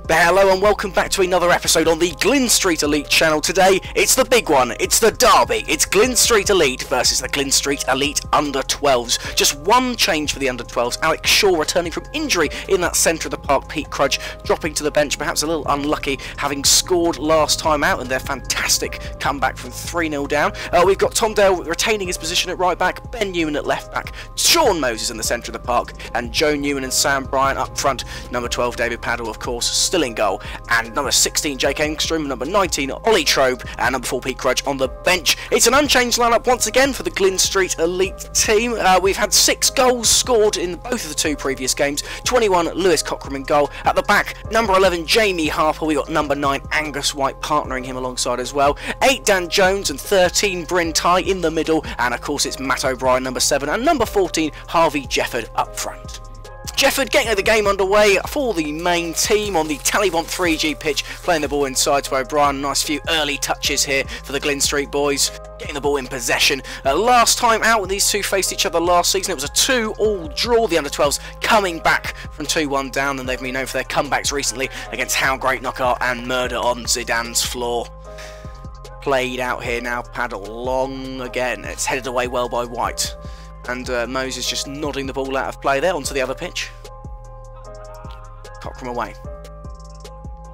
Hello and welcome back to another episode on the Glyn Street Elite channel. Today, it's the big one, it's the derby, it's Glyn Street Elite versus the Glyn Street Elite Under-12s. Just one change for the Under-12s, Alex Shaw returning from injury in that centre of the park, Pete Crudge dropping to the bench, perhaps a little unlucky, having scored last time out in their fantastic comeback from 3-0 down. We've got Tom Dale retaining his position at right back, Ben Newman at left back, Sean Moses in the centre of the park, and Joe Newman and Sam Bryant up front. Number 12, David Paddle, of course, still in goal, and number 16, Jake Engstrom, number 19, Ollie Trobe, and number 4, Pete Crudge on the bench. It's an unchanged lineup once again for the Glyn Street Elite team. We've had 6 goals scored in both of the 2 previous games. 21, Lewis Cockram in goal. At the back, number 11, Jamie Harper. We got number 9, Angus White partnering him alongside as well. 8, Dan Jones, and 13, Bryn Ty in the middle, and of course it's Matt O'Brien, number 7, and number 14, Harvey Jefford up front. Jefford getting the game underway for the main team on the Tallyvont 3G pitch, playing the ball inside to O'Brien. Nice few early touches here for the Glyn Street boys, getting the ball in possession. Last time out when these two faced each other last season, it was a 2-2 draw. The Under-12s coming back from 2-1 down, and they've been known for their comebacks recently against How Great Knockout and Murder on Zidane's Floor. Played out here now, Paddle long again. It's headed away well by White. And Moses just nodding the ball out of play there onto the other pitch. Cockram away.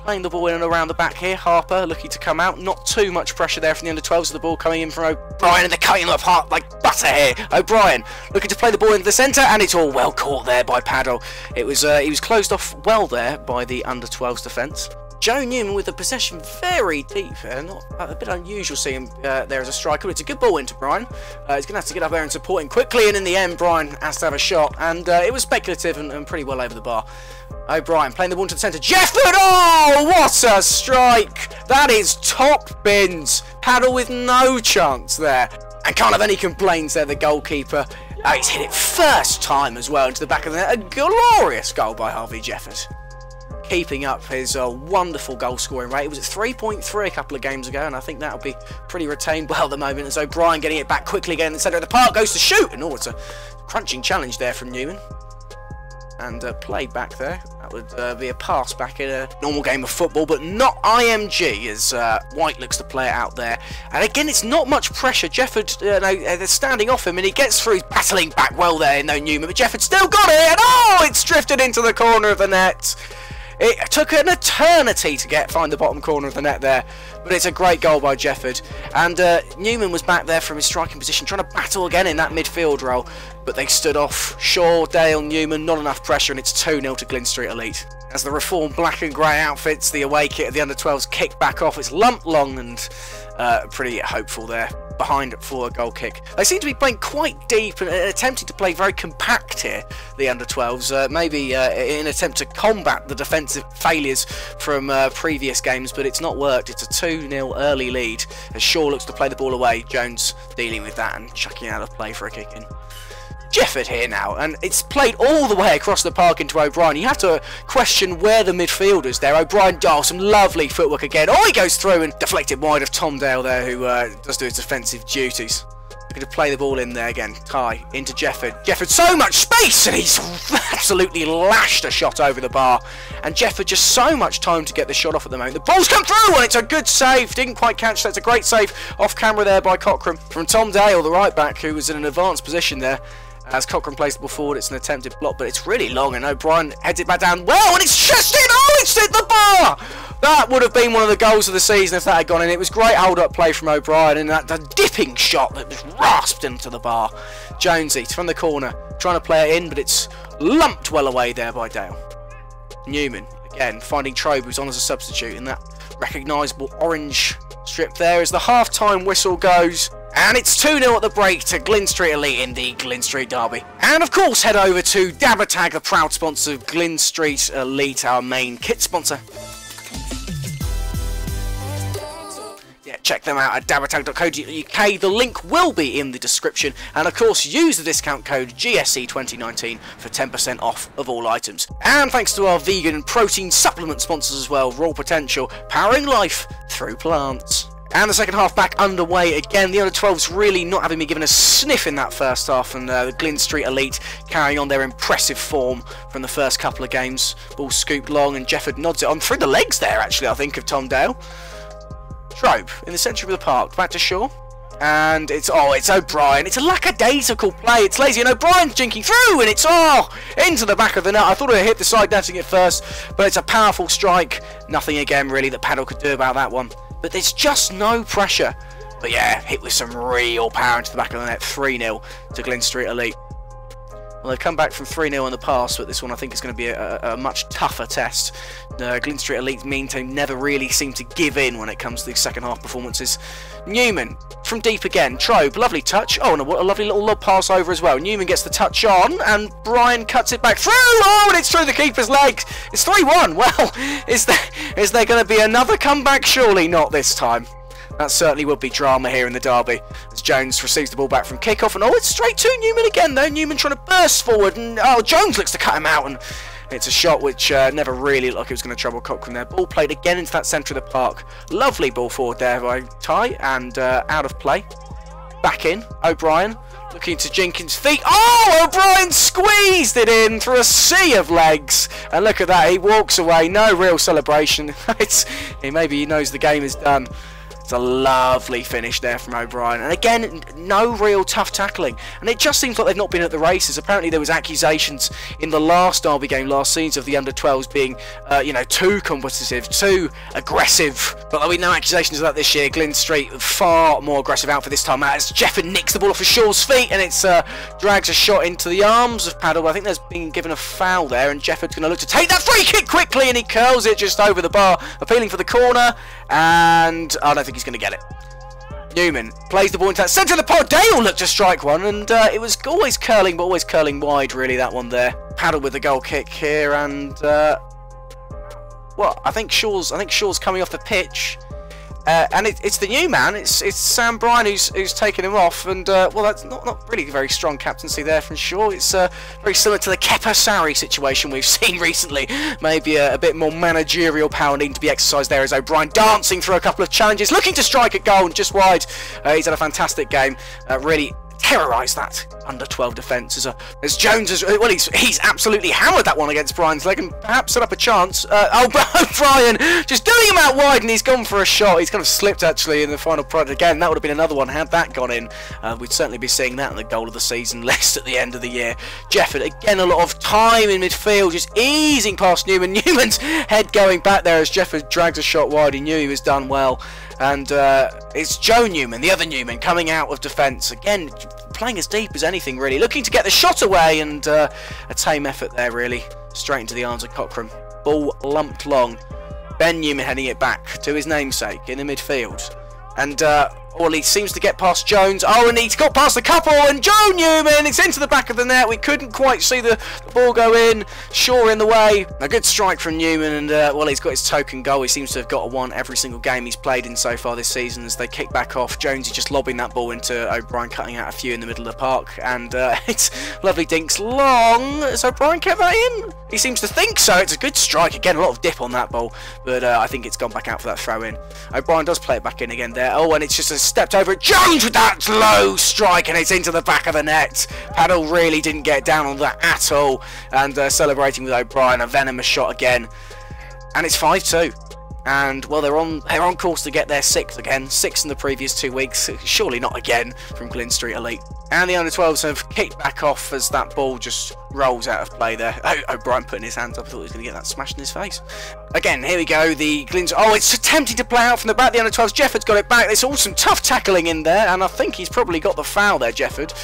Playing the ball in and around the back here. Harper looking to come out. Not too much pressure there from the Under-12s. The ball coming in from O'Brien, and they're cutting them apart like butter here. O'Brien looking to play the ball into the centre, and it's all well caught there by Paddle. It was he was closed off well there by the Under-12s defence. Joe Newman with the possession very deep, not a bit unusual seeing him there as a striker. It's a good ball into Brian. He's going to have to get up there and support him quickly, and in the end Brian has to have a shot, and it was speculative and pretty well over the bar. O'Brien playing the ball into the centre. Jefford! Oh, what a strike! That is top bins. Paddle with no chance there. And can't have any complaints there, the goalkeeper. He's hit it first time as well into the back of the net. A glorious goal by Harvey Jefford. Keeping up his wonderful goal scoring rate. It was at 3.3 a couple of games ago, and I think that'll be pretty retained well at the moment. As O'Brien getting it back quickly again in the centre of the park, goes to shoot, and oh, it's a crunching challenge there from Newman. And played back there. That would be a pass back in a normal game of football, but not IMG as White looks to play it out there. And again, it's not much pressure. Jefford, they're standing off him, and he gets through, battling back well there, no Newman, but Jefford still got it, and oh, it's drifted into the corner of the net. It took an eternity to find the bottom corner of the net there, but it's a great goal by Jefford. And Newman was back there from his striking position, trying to battle again in that midfield role, but they stood off. Shaw, Dale, Newman, not enough pressure, and it's 2-0 to Glyn Street Elite. As the reformed black and grey outfits, the away kit of the Under-12s kicked back off. It's lumped long and pretty hopeful there, behind for a goal kick. They seem to be playing quite deep and attempting to play very compact here, the Under-12s, maybe in an attempt to combat the defensive failures from previous games, but it's not worked. It's a 2-0 early lead as Shaw looks to play the ball away. Jones dealing with that and chucking out of play for a kick in. Jefford here now, and it's played all the way across the park into O'Brien. You have to question where the midfielders there. O'Brien dials some lovely footwork again. Oh, he goes through and deflected wide of Tom Dale there, who does do his defensive duties. Looking to play the ball in there again. Ty into Jefford. Jefford, so much space, and he's absolutely lashed a shot over the bar. And Jefford just so much time to get the shot off at the moment. The ball's come through, and it's a good save. Didn't quite catch that. It's a great save off camera there by Cockram from Tom Dale, the right back, who was in an advanced position there. As Cockram plays the ball forward, it's an attempted block, but it's really long, and O'Brien heads it back down well, and it's just in! Oh, it's hit the bar! That would have been one of the goals of the season if that had gone in. It was great hold-up play from O'Brien, and that dipping shot that was rasped into the bar. Jonesy from the corner, trying to play it in, but it's lumped well away there by Dale. Newman, again, finding Trobe, who's on as a substitute, in that recognisable orange strip there as the half-time whistle goes. And it's 2-0 at the break to Glyn Street Elite in the Glyn Street Derby. And of course, head over to Dabatag, the proud sponsor of Glyn Street Elite, our main kit sponsor. Yeah, check them out at dabatag.co.uk. The link will be in the description. And of course, use the discount code GSE 2019 for 10% off of all items. And thanks to our vegan and protein supplement sponsors as well, Raw Potential, powering life through plants. And the second half back underway again. The under-12s really not having been given a sniff in that first half, and the Glyn Street Elite carrying on their impressive form from the first couple of games. Ball scooped long, and Jefford nods it on through the legs there, actually, I think, of Tom Dale. Trobe in the centre of the park, back to Shaw. And it's O'Brien. It's a lackadaisical play. It's lazy, and O'Brien's jinking through, and it's into the back of the net. I thought it would hit the side netting at first, but it's a powerful strike. Nothing again really that Paddle could do about that one. But there's just no pressure. But yeah, hit with some real power into the back of the net. 3-0 to Glyn Street Elite. Well, they've come back from 3-0 in the past, but this one I think is going to be a much tougher test. Glyn Street Elite's mean team never really seem to give in when it comes to these second half performances. Newman from deep again. Trobe, lovely touch. Oh, and what a lovely little lob pass over as well. Newman gets the touch on, and Brian cuts it back through. Oh, and it's through the keeper's legs. It's 3-1. Well, is there going to be another comeback? Surely not this time. That certainly would be drama here in the derby, as Jones receives the ball back from kickoff, and it's straight to Newman again though. Newman trying to burst forward, and Jones looks to cut him out, and it's a shot which never really looked like it was going to trouble Cochrane there. Ball played again into that centre of the park. Lovely ball forward there by Ty, and out of play. Back in, O'Brien looking to Jenkins' feet. Oh, O'Brien squeezed it in through a sea of legs, and look at that, he walks away, no real celebration. Maybe he knows the game is done. It's a lovely finish there from O'Brien, and again, no real tough tackling, and it just seems like they've not been at the races. Apparently there was accusations in the last derby game last season of the under-12s being too competitive, too aggressive, but there'll be no accusations of that this year. Glyn Street far more aggressive out for this time out, as Jefford nicks the ball off of Shaw's feet, and it's drags a shot into the arms of Paddle. I think there's been given a foul there, and Jefford's going to look to take that free kick quickly, and he curls it just over the bar, appealing for the corner, and I don't think he's going to get it. Newman plays the ball into that centre of the pod. Dale looked to strike one, and it was always curling, but always curling wide, really, that one there. Paddle with the goal kick here, and I think Shaw's coming off the pitch. And it's the new man, it's Sam Bryan who's taken him off, and that's not really very strong captaincy there from Shaw. It's very similar to the Kepa Sarri situation we've seen recently. Maybe a bit more managerial power needing to be exercised there, as O'Brien dancing through a couple of challenges, looking to strike at goal and just wide. He's had a fantastic game, really terrorised that under-12 defence as Jones has, well, he's absolutely hammered that one against Brian's leg and perhaps set up a chance. Brian just doing him out wide, and he's gone for a shot. He's kind of slipped actually in the final product again. That would have been another one had that gone in. We'd certainly be seeing that in the goal of the season list at the end of the year. Jefford again, a lot of time in midfield, just easing past Newman. Newman's head going back there as Jefford drags a shot wide. He knew he was done well. And it's Joe Newman, the other Newman, coming out of defence. Again, playing as deep as anything, really. Looking to get the shot away, and a tame effort there, really. Straight into the arms of Cochrane. Ball lumped long. Ben Newman heading it back to his namesake in the midfield. And he seems to get past Jones. Oh, and he's got past the couple, and Joe Newman, it's into the back of the net. We couldn't quite see the ball go in. Shaw in the way. A good strike from Newman, and he's got his token goal. He seems to have got a one every single game he's played in so far this season as they kick back off. Jones is just lobbing that ball into O'Brien, cutting out a few in the middle of the park, and it's lovely dinks long. Has O'Brien kept that in? He seems to think so. It's a good strike. Again, a lot of dip on that ball, but I think it's gone back out for that throw in. O'Brien does play it back in again there. Oh, and it's just stepped over it. Jones with that low strike, and it's into the back of the net. Paddle really didn't get down on that at all, and celebrating with O'Brien, a venomous shot again, and it's 5-2. And well, they're on course to get their sixth again. 6 in the previous 2 weeks. Surely not again from Glyn Street Elite. And the under-12s have kicked back off as that ball just rolls out of play there. O'Brien putting his hands up. I thought he was going to get that smashed in his face. Again, here we go. The Glyn's... Oh, it's attempting to play out from the back. The under-12s. Jefford's got it back. There's all some tough tackling in there. And I think he's probably got the foul there, Jefford.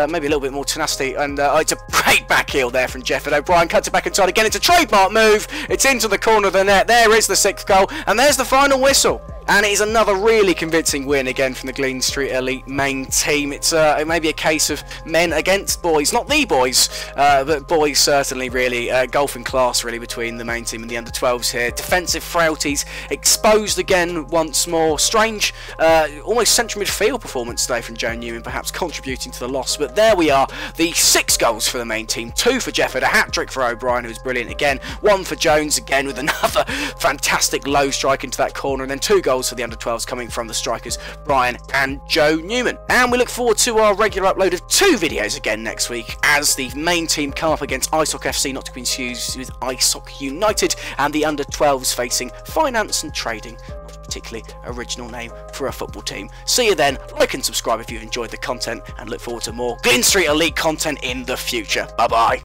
Maybe a little bit more tenacity. And it's a great back heel there from Jefford. O'Brien cuts it back inside again. It's a trademark move. It's into the corner of the net. There is the 6th goal. And there's the final whistle. And it is another really convincing win again from the Glyn Street Elite main team. It may be a case of men against boys, not the boys, but boys certainly, really. Golfing class really between the main team and the under-12s here. Defensive frailties exposed again once more. Strange, almost central midfield performance today from Joe Newman, perhaps contributing to the loss. But there we are, the 6 goals for the main team. 2 for Jefford, a hat-trick for O'Brien, who was brilliant again. 1 for Jones again with another fantastic low strike into that corner, and then 2 goals goals for the under-12s coming from the strikers Brian and Joe Newman. And we look forward to our regular upload of 2 videos again next week as the main team come up against ISOC FC, not to be confused with ISOC United, and the under-12s facing Finance and Trading, not a particularly original name for a football team. See you then, like and subscribe if you enjoyed the content, and look forward to more Glyn Street Elite content in the future. Bye bye.